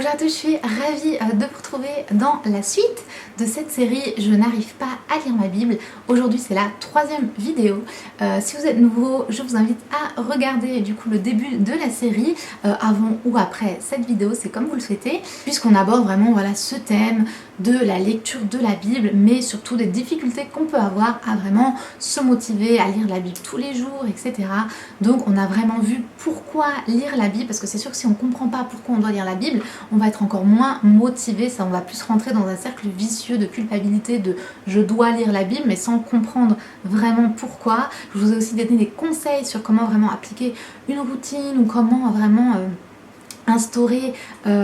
Bonjour à tous, je suis ravie de vous retrouver dans la suite de cette série Je n'arrive pas à lire ma Bible. Aujourd'hui c'est la troisième vidéo. Si vous êtes nouveau, je vous invite à regarder du coup le début de la série avant ou après cette vidéo, c'est comme vous le souhaitez, puisqu'on aborde vraiment ce thème de la lecture de la Bible, mais surtout des difficultés qu'on peut avoir à vraiment se motiver à lire la Bible tous les jours, etc. Donc on a vraiment vu pourquoi lire la Bible, parce que c'est sûr que si on ne comprend pas pourquoi on doit lire la Bible, on va être encore moins motivé, ça on va plus rentrer dans un cercle vicieux de culpabilité, de je dois lire la Bible, mais sans comprendre vraiment pourquoi. Je vous ai aussi donné des conseils sur comment vraiment appliquer une routine ou comment vraiment instaurer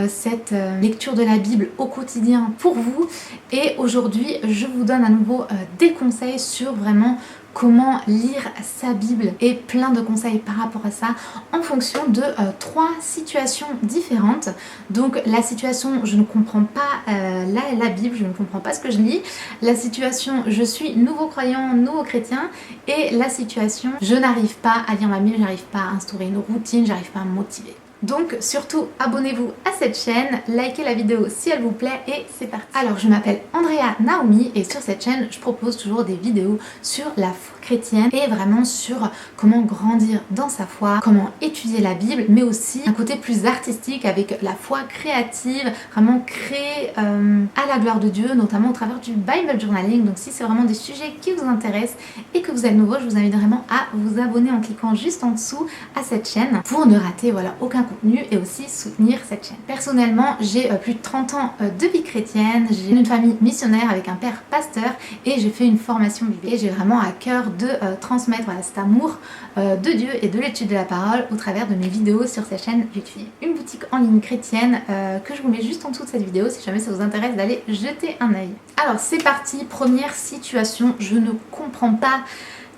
cette lecture de la Bible au quotidien pour vous. Et aujourd'hui je vous donne à nouveau des conseils sur vraiment comment lire sa Bible et plein de conseils par rapport à ça en fonction de trois situations différentes. Donc la situation je ne comprends pas la Bible, je ne comprends pas ce que je lis, la situation je suis nouveau croyant, nouveau chrétien, et la situation je n'arrive pas à lire ma Bible, j'arrive pas à instaurer une routine, j'arrive pas à me motiver. Donc surtout abonnez-vous à cette chaîne, likez la vidéo si elle vous plaît et c'est parti. Alors je m'appelle Andrea Naomi et sur cette chaîne je propose toujours des vidéos sur la foi chrétienne et vraiment sur comment grandir dans sa foi, comment étudier la Bible, mais aussi un côté plus artistique avec la foi créative, vraiment créer à la gloire de Dieu, notamment au travers du Bible Journaling. Donc si c'est vraiment des sujets qui vous intéressent et que vous êtes nouveau, je vous invite vraiment à vous abonner en cliquant juste en dessous à cette chaîne pour ne rater aucun contenu et aussi soutenir cette chaîne. Personnellement, j'ai plus de 30 ans de vie chrétienne, j'ai une famille missionnaire avec un père pasteur et j'ai fait une formation biblique. Et j'ai vraiment à cœur de transmettre cet amour de Dieu et de l'étude de la parole au travers de mes vidéos sur cette chaîne YouTube. Une boutique en ligne chrétienne que je vous mets juste en dessous de cette vidéo si jamais ça vous intéresse d'aller jeter un œil. Alors c'est parti, première situation, je ne comprends pas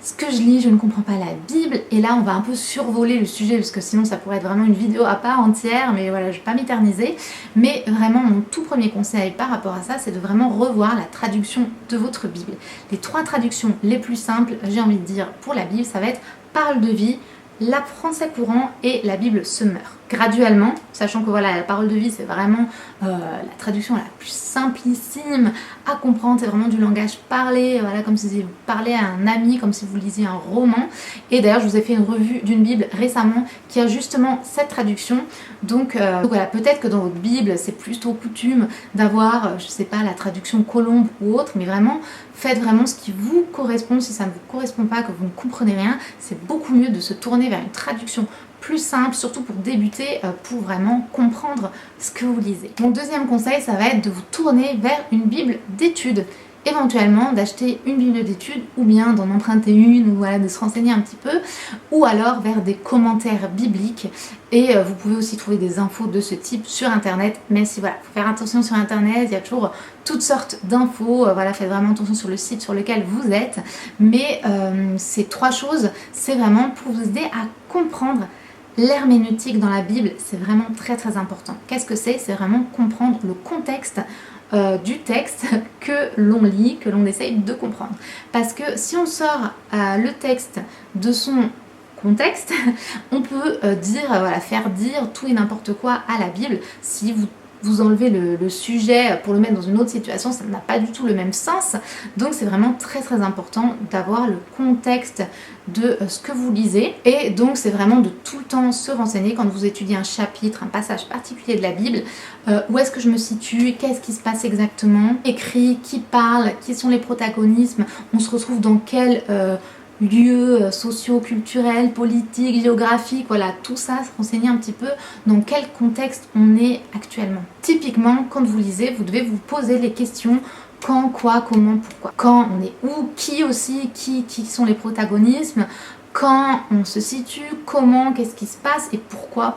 ce que je lis, je ne comprends pas la Bible, et là on va un peu survoler le sujet parce que sinon ça pourrait être vraiment une vidéo à part entière, mais voilà, je vais pas m'éterniser. Mais vraiment mon tout premier conseil par rapport à ça, c'est de vraiment revoir la traduction de votre Bible. Les trois traductions les plus simples, j'ai envie de dire, pour la Bible, ça va être Parole de vie, la français courant et la Bible Semeur. Graduellement, sachant que la parole de vie c'est vraiment la traduction la plus simplissime à comprendre, c'est vraiment du langage parlé, comme si vous parliez à un ami, comme si vous lisiez un roman. Et d'ailleurs je vous ai fait une revue d'une Bible récemment qui a justement cette traduction. Donc voilà, peut-être que dans votre Bible c'est plutôt coutume d'avoir, je sais pas, la traduction Colombe ou autre, mais vraiment faites vraiment ce qui vous correspond. Si ça ne vous correspond pas, que vous ne comprenez rien, c'est beaucoup mieux de se tourner vers une traduction plus simple, surtout pour débuter, pour vraiment comprendre ce que vous lisez. Mon deuxième conseil, ça va être de vous tourner vers une Bible d'études. Éventuellement d'acheter une Bible d'études ou bien d'en emprunter une, ou de se renseigner un petit peu, ou alors vers des commentaires bibliques. Et vous pouvez aussi trouver des infos de ce type sur internet, même si faut faire attention sur internet, il y a toujours toutes sortes d'infos, faites vraiment attention sur le site sur lequel vous êtes. Mais ces trois choses, c'est vraiment pour vous aider à comprendre l'herméneutique dans la Bible. C'est vraiment très très important. Qu'est-ce que c'est? C'est vraiment comprendre le contexte du texte que l'on lit, que l'on essaye de comprendre. Parce que si on sort le texte de son contexte, on peut faire dire tout et n'importe quoi à la Bible. Si vous enlevez le sujet pour le mettre dans une autre situation, ça n'a pas du tout le même sens. Donc c'est vraiment très très important d'avoir le contexte de ce que vous lisez. Et donc c'est vraiment de tout le temps se renseigner quand vous étudiez un chapitre, un passage particulier de la Bible. Où est-ce que je me situe? Qu'est-ce qui se passe exactement? Écrit, qui parle? Qui sont les protagonismes? On se retrouve dans quel lieux socio-culturels, politiques, géographiques, tout ça, se renseigner un petit peu dans quel contexte on est actuellement. Typiquement, quand vous lisez, vous devez vous poser les questions quand, quoi, comment, pourquoi. Quand on est où, qui aussi, qui sont les protagonismes, quand on se situe, comment, qu'est-ce qui se passe et pourquoi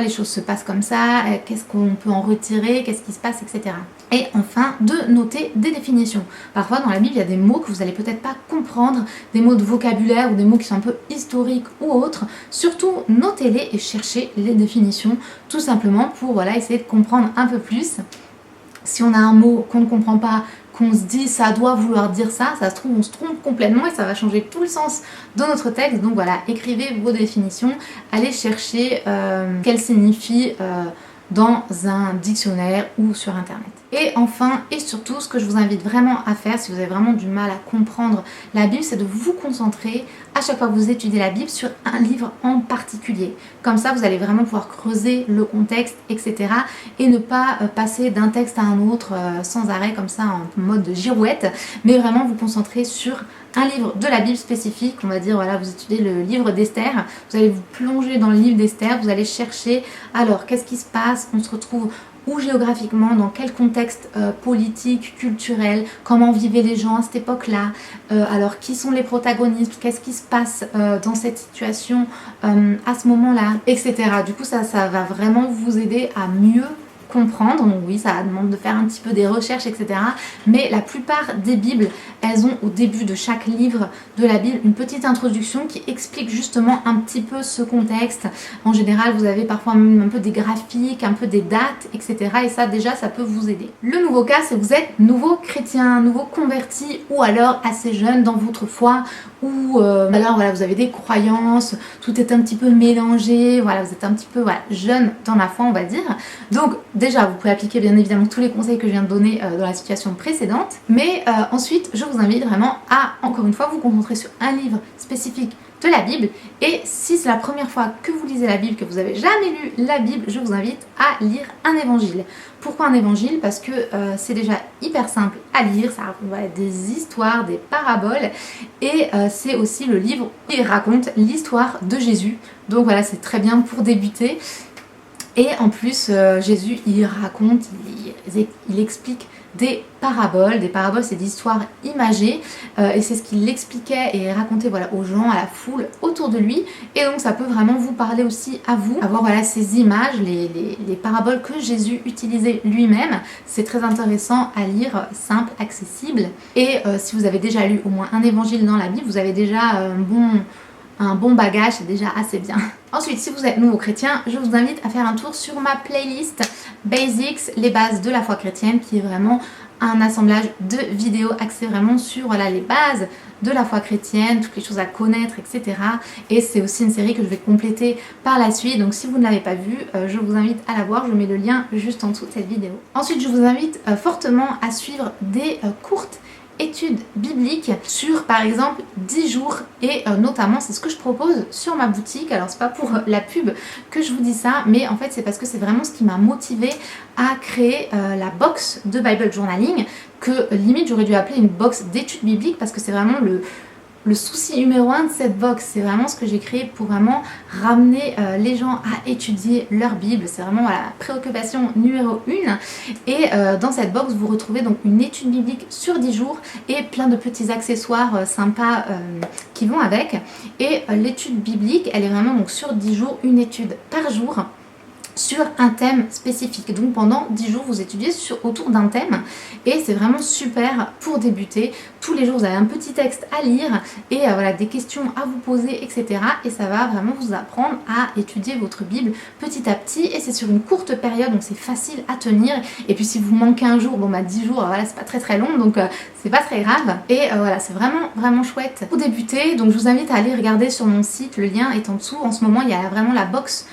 les choses se passent comme ça, qu'est-ce qu'on peut en retirer, qu'est-ce qui se passe, etc. Et enfin, de noter des définitions. Parfois dans la Bible, il y a des mots que vous n'allez peut-être pas comprendre, des mots de vocabulaire ou des mots qui sont un peu historiques ou autres. Surtout, notez-les et cherchez les définitions, tout simplement pour essayer de comprendre un peu plus. Si on a un mot qu'on ne comprend pas, qu'on se dit ça doit vouloir dire ça, ça se trouve on se trompe complètement et ça va changer tout le sens de notre texte. Donc écrivez vos définitions, allez chercher quelle signifie dans un dictionnaire ou sur internet. Et enfin et surtout, ce que je vous invite vraiment à faire si vous avez vraiment du mal à comprendre la Bible, c'est de vous concentrer à chaque fois que vous étudiez la Bible sur un livre en particulier. Comme ça, vous allez vraiment pouvoir creuser le contexte, etc. et ne pas passer d'un texte à un autre sans arrêt comme ça en mode de girouette, mais vraiment vous concentrer sur un livre de la Bible spécifique. On va dire, voilà, vous étudiez le livre d'Esther, vous allez vous plonger dans le livre d'Esther, vous allez chercher, alors qu'est-ce qui se passe, on se retrouve où géographiquement, dans quel contexte politique, culturel, comment vivaient les gens à cette époque-là, alors qui sont les protagonistes, qu'est-ce qui se passe dans cette situation à ce moment-là, etc. Du coup, ça va vraiment vous aider à mieux comprendre. Donc oui, ça demande de faire un petit peu des recherches, etc. Mais la plupart des Bibles, elles ont au début de chaque livre de la Bible une petite introduction qui explique justement un petit peu ce contexte. En général, vous avez parfois même un peu des graphiques, un peu des dates, etc. Et ça, déjà, ça peut vous aider. Le nouveau cas, c'est que vous êtes nouveau chrétien, nouveau converti, ou alors assez jeune dans votre foi, ou alors voilà, vous avez des croyances, tout est un petit peu mélangé, voilà, vous êtes un petit peu jeune dans la foi, on va dire. Donc déjà, vous pouvez appliquer bien évidemment tous les conseils que je viens de donner dans la situation précédente, mais ensuite, je vous invite vraiment à, encore une fois, vous concentrer sur un livre spécifique de la Bible. Et si c'est la première fois que vous lisez la Bible, que vous n'avez jamais lu la Bible, je vous invite à lire un évangile. Pourquoi un évangile? Parce que c'est déjà hyper simple à lire, ça raconte des histoires, des paraboles, et c'est aussi le livre qui raconte l'histoire de Jésus. Donc voilà, c'est très bien pour débuter. Et en plus, Jésus, il raconte, il explique des paraboles. Des paraboles, c'est des histoires imagées et c'est ce qu'il expliquait et racontait voilà, aux gens, à la foule autour de lui. Et donc ça peut vraiment vous parler aussi à vous, avoir voilà, ces images, les paraboles que Jésus utilisait lui-même. C'est très intéressant à lire, simple, accessible. Et si vous avez déjà lu au moins un évangile dans la Bible, vous avez déjà un bon bagage, c'est déjà assez bien. Ensuite, si vous êtes nouveau chrétien, je vous invite à faire un tour sur ma playlist Basics, les bases de la foi chrétienne, qui est vraiment un assemblage de vidéos axées vraiment sur voilà, les bases de la foi chrétienne, toutes les choses à connaître, etc. Et c'est aussi une série que je vais compléter par la suite. Donc si vous ne l'avez pas vue, je vous invite à la voir. Je mets le lien juste en dessous de cette vidéo. Ensuite, je vous invite fortement à suivre des courtes études bibliques sur par exemple 10 jours et notamment c'est ce que je propose sur ma boutique. Alors c'est pas pour la pub que je vous dis ça, mais en fait c'est parce que c'est vraiment ce qui m'a motivée à créer la box de Bible Journaling, que limite j'aurais dû appeler une box d'études bibliques, parce que c'est vraiment le souci numéro 1 de cette box. C'est vraiment ce que j'ai créé pour vraiment ramener les gens à étudier leur Bible. C'est vraiment voilà, la préoccupation numéro 1. Et dans cette box, vous retrouvez donc une étude biblique sur 10 jours et plein de petits accessoires sympas qui vont avec. Et l'étude biblique, elle est vraiment donc sur 10 jours, une étude par jour, sur un thème spécifique. Donc pendant 10 jours, vous étudiez autour d'un thème et c'est vraiment super pour débuter. Tous les jours, vous avez un petit texte à lire et voilà, des questions à vous poser, etc. Et ça va vraiment vous apprendre à étudier votre Bible petit à petit, et c'est sur une courte période, donc c'est facile à tenir. Et puis si vous manquez un jour, bon bah 10 jours, voilà, c'est pas très long, donc c'est pas très grave. Et voilà, c'est vraiment chouette pour débuter. Donc je vous invite à aller regarder sur mon site, le lien est en dessous. En ce moment, il y a vraiment la box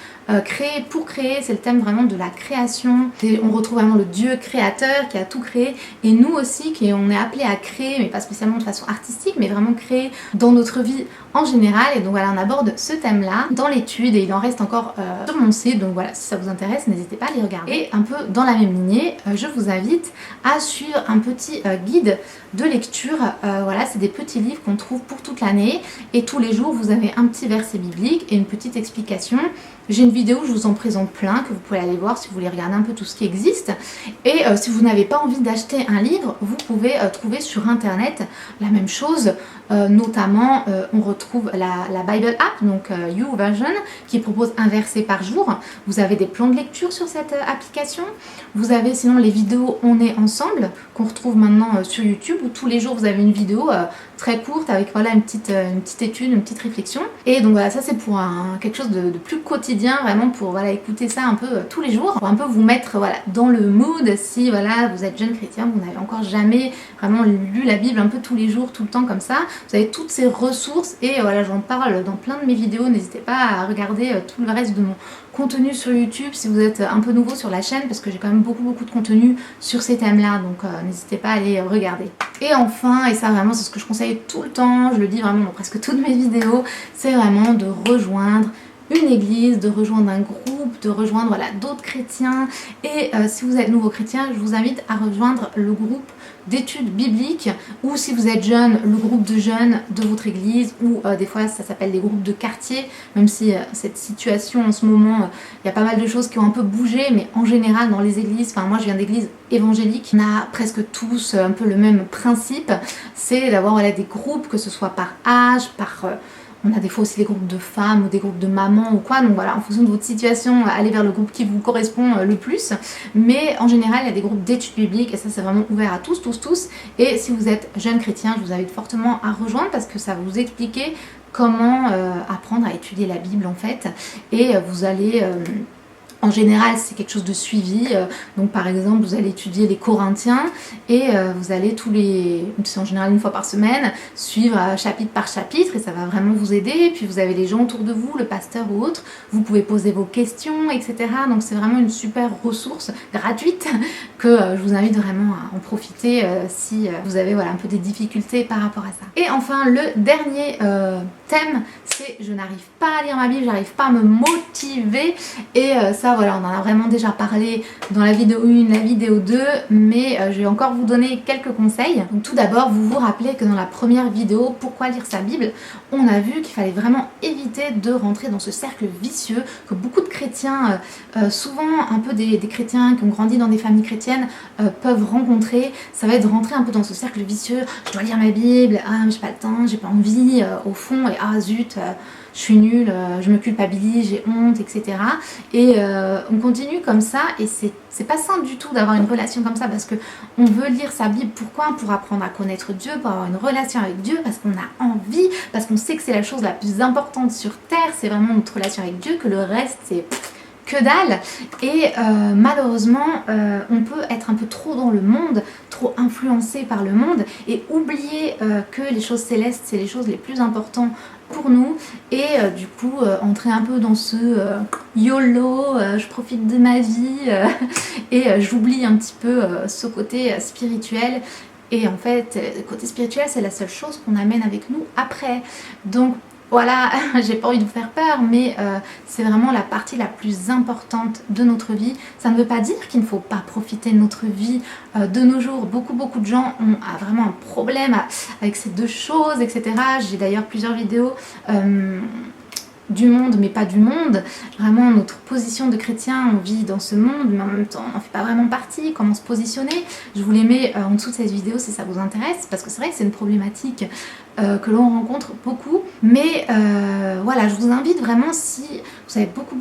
créer pour créer, c'est le thème vraiment de la création. Et on retrouve vraiment le Dieu créateur qui a tout créé, et nous aussi on est appelé à créer, mais pas spécialement de façon artistique, mais vraiment créer dans notre vie en général. Et donc voilà, on aborde ce thème là dans l'étude et il en reste encore sur mon site. Donc voilà, si ça vous intéresse, n'hésitez pas à les regarder. Et un peu dans la même lignée, je vous invite à suivre un petit guide de lecture. Voilà, c'est des petits livres qu'on trouve pour toute l'année, et tous les jours vous avez un petit verset biblique et une petite explication. J'ai une vidéo où je vous en présente plein, que vous pouvez aller voir si vous voulez regarder un peu tout ce qui existe. Et si vous n'avez pas envie d'acheter un livre, vous pouvez trouver sur internet la même chose. Notamment, on retrouve la Bible App, donc YouVersion, qui propose un verset par jour. Vous avez des plans de lecture sur cette application. Vous avez sinon les vidéos On est ensemble, qu'on retrouve maintenant sur YouTube, où tous les jours vous avez une vidéo très courte avec voilà, une petite étude, une petite réflexion. Et donc voilà, ça c'est pour quelque chose de plus quotidien, vraiment pour voilà, écouter ça un peu tous les jours, pour un peu vous mettre voilà, dans le mood si voilà, vous êtes jeune chrétien, vous n'avez encore jamais vraiment lu la Bible un peu tous les jours, tout le temps comme ça. Vous avez toutes ces ressources et voilà, j'en parle dans plein de mes vidéos. N'hésitez pas à regarder tout le reste de mon contenu sur YouTube si vous êtes un peu nouveau sur la chaîne, parce que j'ai quand même beaucoup de contenu sur ces thèmes là, donc n'hésitez pas à aller regarder. Et enfin, et ça vraiment c'est ce que je conseille tout le temps, je le dis vraiment dans presque toutes mes vidéos, c'est vraiment de rejoindre une église, de rejoindre un groupe, de rejoindre voilà, d'autres chrétiens. Et si vous êtes nouveau chrétien, je vous invite à rejoindre le groupe d'études bibliques, ou si vous êtes jeune, le groupe de jeunes de votre église, ou des fois ça s'appelle des groupes de quartier, même si cette situation en ce moment, il y a pas mal de choses qui ont un peu bougé, mais en général dans les églises, enfin moi je viens d'églises évangéliques, on a presque tous un peu le même principe, c'est d'avoir voilà, des groupes, que ce soit par âge, par... on a des fois aussi des groupes de femmes ou des groupes de mamans ou quoi, donc voilà, en fonction de votre situation, allez vers le groupe qui vous correspond le plus. Mais en général, il y a des groupes d'études bibliques et ça c'est vraiment ouvert à tous. Et si vous êtes jeune chrétien, je vous invite fortement à rejoindre parce que ça va vous expliquer comment apprendre à étudier la Bible en fait. Et vous allez... en général, c'est quelque chose de suivi. Donc, par exemple, vous allez étudier les Corinthiens et vous allez c'est en général une fois par semaine, suivre chapitre par chapitre et ça va vraiment vous aider. Et puis, vous avez les gens autour de vous, le pasteur ou autre. Vous pouvez poser vos questions, etc. Donc, c'est vraiment une super ressource gratuite que je vous invite vraiment à en profiter si vous avez voilà, un peu des difficultés par rapport à ça. Et enfin, le dernier thème, c'est je n'arrive pas à lire ma Bible, j'arrive pas à me motiver. Et ça, voilà, on en a vraiment déjà parlé dans la vidéo 1, la vidéo 2, mais je vais encore vous donner quelques conseils. Donc tout d'abord, vous vous rappelez que dans la première vidéo, pourquoi lire sa Bible, on a vu qu'il fallait vraiment éviter de rentrer dans ce cercle vicieux que beaucoup de chrétiens, souvent un peu des chrétiens qui ont grandi dans des familles chrétiennes, peuvent rencontrer. Ça va être de rentrer un peu dans ce cercle vicieux, je dois lire ma Bible, ah mais j'ai pas le temps, j'ai pas envie, au fond, et ah zut, je suis nulle, je me culpabilise, j'ai honte, etc. Et on continue comme ça et c'est pas sain du tout d'avoir une relation comme ça parce que on veut lire sa Bible. Pourquoi? Pour apprendre à connaître Dieu, pour avoir une relation avec Dieu, parce qu'on a envie, parce qu'on sait que c'est la chose la plus importante sur terre, c'est vraiment notre relation avec Dieu, que le reste c'est que dalle. Et malheureusement on peut être un peu trop dans le monde, trop influencé par le monde et oublier que les choses célestes c'est les choses les plus importantes pour nous et du coup entrer un peu dans ce YOLO, je profite de ma vie et j'oublie un petit peu ce côté spirituel. Et en fait, le côté spirituel, c'est la seule chose qu'on amène avec nous après. Donc voilà, j'ai pas envie de vous faire peur, mais c'est vraiment la partie la plus importante de notre vie. Ça ne veut pas dire qu'il ne faut pas profiter de notre vie de nos jours. Beaucoup de gens ont vraiment un problème avec ces deux choses, etc. J'ai d'ailleurs plusieurs vidéos du monde mais pas du monde, vraiment notre position de chrétien, on vit dans ce monde mais en même temps on n'en fait pas vraiment partie, comment se positionner. Je vous les mets en dessous de cette vidéo si ça vous intéresse parce que c'est vrai que c'est une problématique que l'on rencontre beaucoup, mais voilà, je vous invite vraiment, si vous avez beaucoup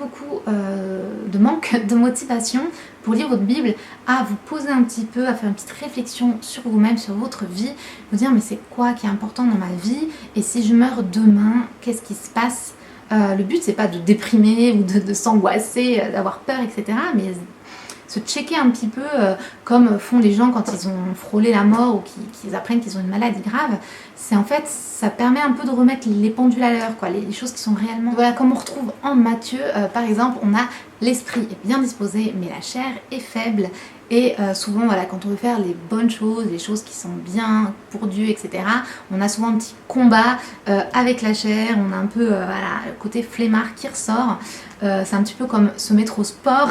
de manque de motivation pour lire votre Bible, à vous poser un petit peu, à faire une petite réflexion sur vous-même, sur votre vie, vous dire mais c'est quoi qui est important dans ma vie et si je meurs demain, qu'est-ce qui se passe? Le but c'est pas de déprimer ou de s'angoisser, d'avoir peur, etc. Mais se checker un petit peu comme font les gens quand ils ont frôlé la mort ou qu'ils apprennent qu'ils ont une maladie grave. C'est en fait, ça permet un peu de remettre les pendules à l'heure, quoi, les choses qui sont réellement... Voilà, comme on retrouve en Matthieu, par exemple, on a l'esprit est bien disposé, mais la chair est faible. Et souvent, voilà, quand on veut faire les bonnes choses, les choses qui sont bien pour Dieu, etc., on a souvent un petit combat avec la chair, on a un peu voilà, le côté flemmard qui ressort. C'est un petit peu comme se mettre au sport,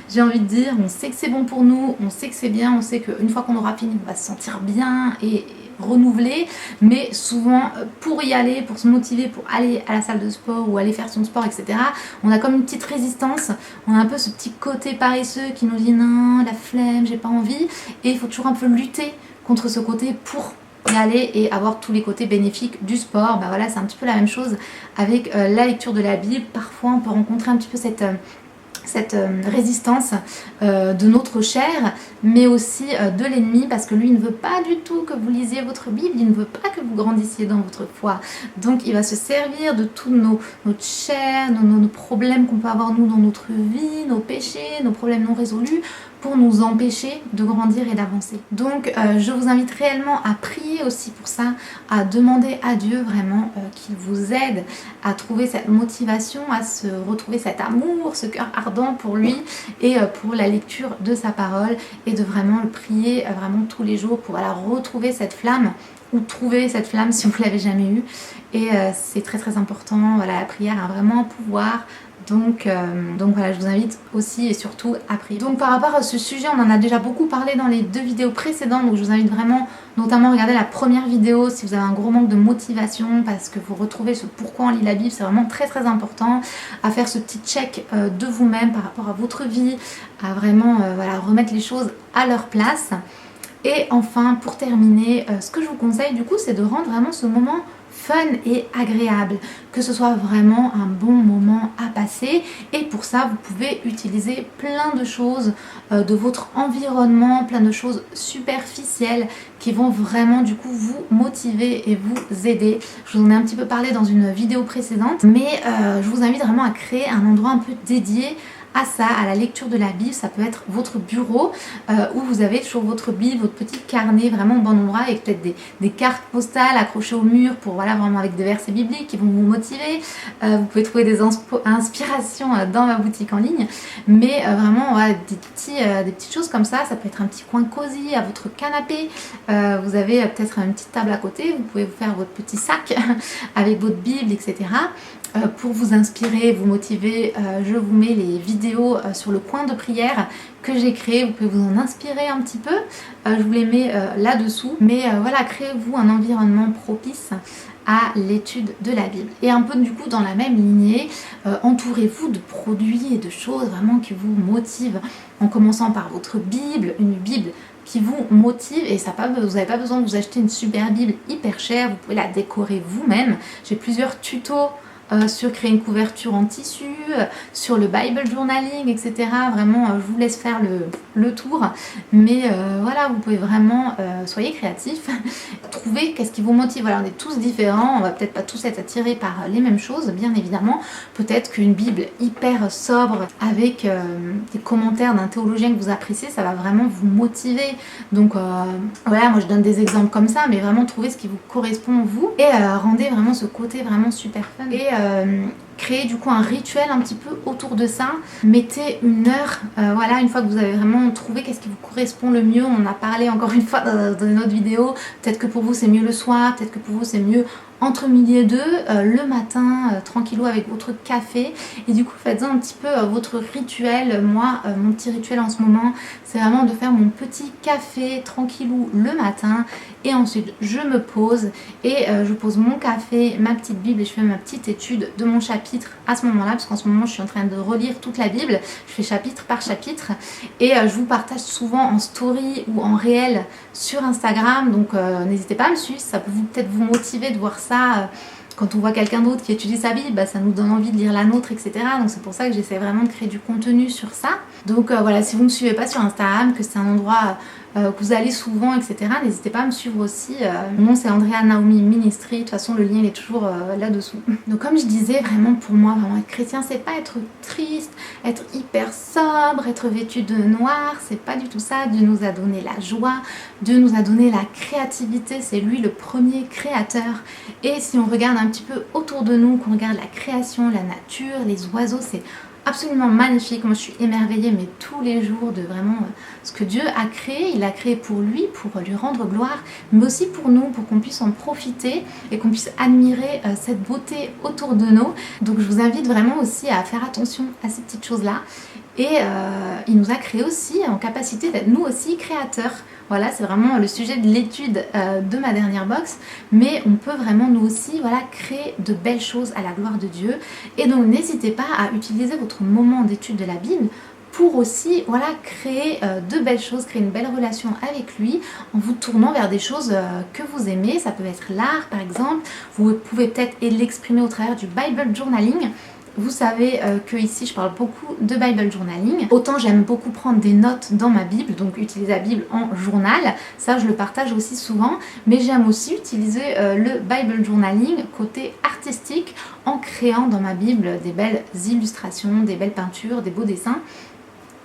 j'ai envie de dire. On sait que c'est bon pour nous, on sait que c'est bien, on sait qu'une fois qu'on aura fini, on va se sentir bien et renouveler, mais souvent pour y aller, pour se motiver, pour aller à la salle de sport ou aller faire son sport, etc., on a comme une petite résistance, on a un peu ce petit côté paresseux qui nous dit non, la flemme, j'ai pas envie, et il faut toujours un peu lutter contre ce côté pour y aller et avoir tous les côtés bénéfiques du sport. Bah voilà, c'est un petit peu la même chose avec la lecture de la Bible. Parfois on peut rencontrer un petit peu cette résistance de notre chair, mais aussi de l'ennemi, parce que lui ne veut pas du tout que vous lisiez votre Bible, il ne veut pas que vous grandissiez dans votre foi. Donc il va se servir de tout notre chair, nos problèmes qu'on peut avoir nous dans notre vie, nos péchés, nos problèmes non résolus, pour nous empêcher de grandir et d'avancer. Donc je vous invite réellement à prier aussi pour ça, à demander à Dieu vraiment qu'il vous aide à trouver cette motivation, à se retrouver cet amour, ce cœur ardent pour lui et pour la lecture de sa parole, et de vraiment le prier vraiment tous les jours pour voilà, retrouver cette flamme, ou trouver cette flamme si vous ne l'avez jamais eue. Et c'est très très important, voilà, la prière a vraiment un pouvoir. Donc voilà, je vous invite aussi et surtout à prier. Donc par rapport à ce sujet, on en a déjà beaucoup parlé dans les 2 vidéos précédentes, donc je vous invite vraiment notamment à regarder la première vidéo si vous avez un gros manque de motivation, parce que vous retrouvez ce pourquoi on lit la Bible, c'est vraiment très très important, à faire ce petit check de vous-même par rapport à votre vie, à vraiment voilà, remettre les choses à leur place. Et enfin, pour terminer, ce que je vous conseille du coup, c'est de rendre vraiment ce moment fun et agréable, que ce soit vraiment un bon moment à passer. Et pour ça, vous pouvez utiliser plein de choses de votre environnement, plein de choses superficielles qui vont vraiment du coup vous motiver et vous aider. Je vous en ai un petit peu parlé dans une vidéo précédente, mais je vous invite vraiment à créer un endroit un peu dédié à ça, à la lecture de la Bible. Ça peut être votre bureau où vous avez toujours votre Bible, votre petit carnet vraiment au bon endroit, avec peut-être des cartes postales accrochées au mur pour voilà, vraiment avec des versets bibliques qui vont vous motiver. Vous pouvez trouver des inspirations dans ma boutique en ligne, mais vraiment voilà, des petites choses comme ça. Ça peut être un petit coin cosy à votre canapé. Vous avez peut-être une petite table à côté, vous pouvez vous faire votre petit sac avec votre Bible, etc. Pour vous inspirer, vous motiver, je vous mets les vidéos sur le coin de prière que j'ai créé, vous pouvez vous en inspirer un petit peu, je vous les mets là-dessous, mais voilà, créez-vous un environnement propice à l'étude de la Bible. Et un peu du coup dans la même lignée, entourez-vous de produits et de choses vraiment qui vous motivent, en commençant par votre Bible, une Bible qui vous motive, et ça vous n'avez pas besoin de vous acheter une super Bible hyper chère, vous pouvez la décorer vous-même. J'ai plusieurs tutos sur créer une couverture en tissu, sur le Bible journaling, etc. Vraiment, je vous laisse faire le tour. Mais voilà, vous pouvez vraiment, soyez créatifs, trouver qu'est-ce qui vous motive. Voilà, on est tous différents, on va peut-être pas tous être attirés par les mêmes choses, bien évidemment. Peut-être qu'une Bible hyper sobre, avec des commentaires d'un théologien que vous appréciez, ça va vraiment vous motiver. Donc voilà, moi je donne des exemples comme ça, mais vraiment trouver ce qui vous correspond vous, et rendez vraiment ce côté vraiment super fun. Et créer du coup un rituel un petit peu autour de ça. Mettez une heure, voilà, une fois que vous avez vraiment trouvé qu'est-ce qui vous correspond le mieux. On en a parlé encore une fois dans une autre vidéo. Peut-être que pour vous c'est mieux le soir, peut-être que pour vous c'est mieux entre midi et deux, le matin, tranquillou avec votre café. Et du coup faites-en un petit peu votre rituel. Moi, mon petit rituel en ce moment, c'est vraiment de faire mon petit café tranquillou le matin, et ensuite je me pose et je pose mon café, ma petite Bible, et je fais ma petite étude de mon chapitre à ce moment-là, parce qu'en ce moment je suis en train de relire toute la Bible. Je fais chapitre par chapitre, et je vous partage souvent en story ou en réel sur Instagram, donc n'hésitez pas à me suivre, ça peut peut-être vous motiver de voir ça. Quand on voit quelqu'un d'autre qui étudie sa Bible, bah, ça nous donne envie de lire la nôtre, etc. Donc c'est pour ça que j'essaie vraiment de créer du contenu sur ça. Donc voilà, si vous ne me suivez pas sur Instagram, que c'est un endroit que vous allez souvent, etc., n'hésitez pas à me suivre aussi. Mon nom c'est Andrea Naomi Ministry, de toute façon le lien il est toujours là-dessous. Donc comme je disais, vraiment pour moi, vraiment être chrétien, c'est pas être triste, être hyper sobre, être vêtu de noir, c'est pas du tout ça. Dieu nous a donné la joie, Dieu nous a donné la créativité, c'est lui le premier créateur. Et si on regarde un petit peu autour de nous, qu'on regarde la création, la nature, les oiseaux, c'est absolument magnifique. Moi je suis émerveillée mais tous les jours de vraiment ce que Dieu a créé. Il a créé pour lui, pour lui rendre gloire, mais aussi pour nous, pour qu'on puisse en profiter et qu'on puisse admirer cette beauté autour de nous. Donc je vous invite vraiment aussi à faire attention à ces petites choses là. Et il nous a créé aussi en capacité d'être nous aussi créateurs. Voilà, c'est vraiment le sujet de l'étude de ma dernière box, mais on peut vraiment nous aussi, voilà, créer de belles choses à la gloire de Dieu. Et donc n'hésitez pas à utiliser votre moment d'étude de la Bible pour aussi, voilà, créer de belles choses, créer une belle relation avec lui en vous tournant vers des choses que vous aimez. Ça peut être l'art par exemple, vous pouvez peut-être l'exprimer au travers du Bible journaling. vous savez que ici je parle beaucoup de Bible journaling. Autant j'aime beaucoup prendre des notes dans ma Bible, donc utiliser la Bible en journal, ça je le partage aussi souvent, mais j'aime aussi utiliser le Bible journaling côté artistique en créant dans ma Bible des belles illustrations, des belles peintures, des beaux dessins,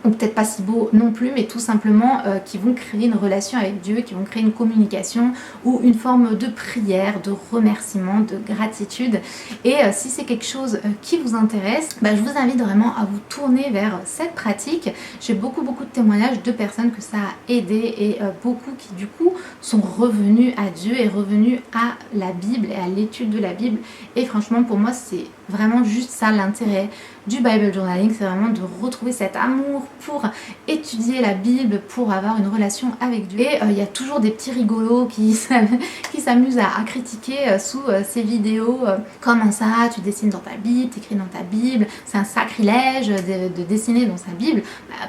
ou peut-être pas si beau non plus, mais tout simplement qui vont créer une relation avec Dieu, qui vont créer une communication ou une forme de prière, de remerciement, de gratitude. Et si c'est quelque chose qui vous intéresse, je vous invite vraiment à vous tourner vers cette pratique. J'ai beaucoup de témoignages de personnes que ça a aidé et beaucoup qui du coup sont revenus à Dieu et revenus à la Bible et à l'étude de la Bible. Et franchement pour moi c'est vraiment juste ça l'intérêt du Bible journaling, c'est vraiment de retrouver cet amour pour étudier la Bible, pour avoir une relation avec Dieu. Et il y a toujours des petits rigolos qui s'amusent à critiquer sous ces vidéos. Comment ça, tu dessines dans ta Bible, t'écris dans ta Bible, c'est un sacrilège de dessiner dans sa Bible.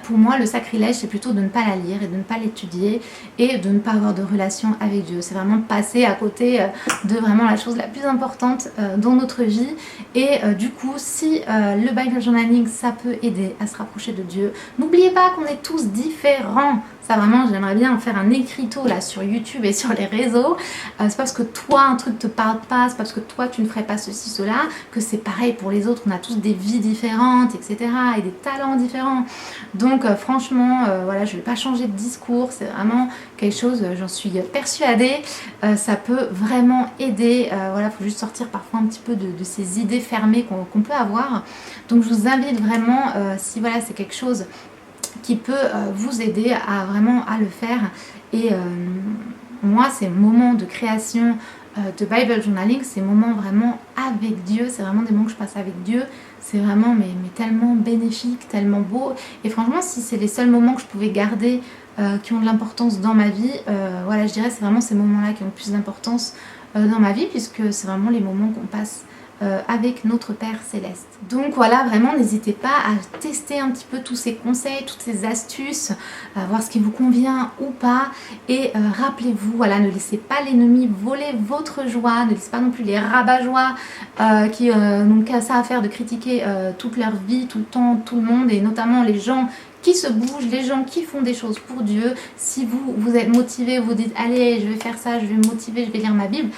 Pour moi, le sacrilège, c'est plutôt de ne pas la lire et de ne pas l'étudier et de ne pas avoir de relation avec Dieu. C'est vraiment passer à côté de vraiment la chose la plus importante dans notre vie. Et du coup, si le Bible journaling, ça peut aider à se rapprocher de Dieu. N'oubliez pas qu'on est tous différents. Ça vraiment, j'aimerais bien faire un écriteau là sur YouTube et sur les réseaux. C'est pas parce que toi un truc te parle pas, c'est pas parce que toi tu ne ferais pas ceci, cela, que c'est pareil pour les autres. On a tous des vies différentes, etc. et des talents différents. Donc franchement, voilà, je vais pas changer de discours. C'est vraiment quelque chose, j'en suis persuadée. Ça peut vraiment aider. Voilà, faut juste sortir parfois un petit peu de ces idées fermées qu'on peut avoir. Donc je vous invite vraiment, si voilà c'est quelque chose qui peut vous aider à vraiment à le faire. Et moi ces moments de création de Bible journaling, ces moments vraiment avec Dieu, c'est vraiment des moments que je passe avec Dieu, c'est vraiment mais tellement bénéfique, tellement beau. Et franchement si c'est les seuls moments que je pouvais garder qui ont de l'importance dans ma vie, voilà je dirais c'est vraiment ces moments là qui ont le plus d'importance dans ma vie, puisque c'est vraiment les moments qu'on passe avec notre Père Céleste. Donc voilà, vraiment n'hésitez pas à tester un petit peu tous ces conseils, toutes ces astuces, voir ce qui vous convient ou pas. Et rappelez-vous, voilà, ne laissez pas l'ennemi voler votre joie, ne laissez pas non plus les rabat-joie qui n'ont qu'à ça à faire de critiquer toute leur vie, tout le temps, tout le monde, et notamment les gens qui se bougent, les gens qui font des choses pour Dieu. Si vous êtes motivé, vous dites allez je vais faire ça, je vais me motiver, je vais lire ma Bible,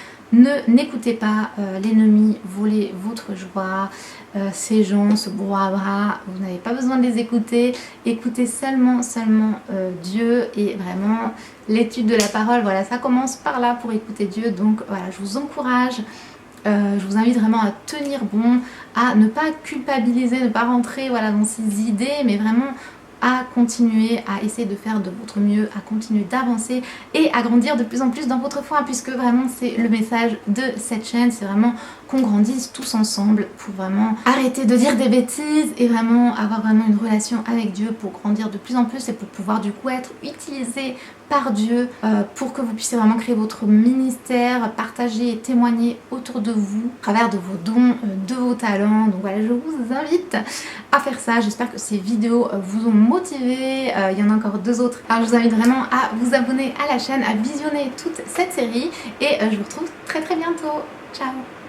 n'écoutez pas l'ennemi voler votre joie, ces gens, ce brouhaha, vous n'avez pas besoin de les écouter, écoutez seulement Dieu et vraiment l'étude de la parole, voilà ça commence par là pour écouter Dieu. Donc voilà, je vous encourage. Je vous invite vraiment à tenir bon, à ne pas culpabiliser, ne pas rentrer voilà, dans ces idées, mais vraiment à continuer à essayer de faire de votre mieux, à continuer d'avancer et à grandir de plus en plus dans votre foi, puisque vraiment c'est le message de cette chaîne, c'est vraiment qu'on grandisse tous ensemble pour vraiment arrêter de dire des bêtises et vraiment avoir vraiment une relation avec Dieu pour grandir de plus en plus et pour pouvoir du coup être utilisé par Dieu pour que vous puissiez vraiment créer votre ministère, partager et témoigner autour de vous à travers de vos dons, de vos talents. Donc voilà, je vous invite à faire ça. J'espère que ces vidéos vous ont motivé. Il y en a encore 2 autres. Alors je vous invite vraiment à vous abonner à la chaîne, à visionner toute cette série et je vous retrouve très bientôt. Ciao!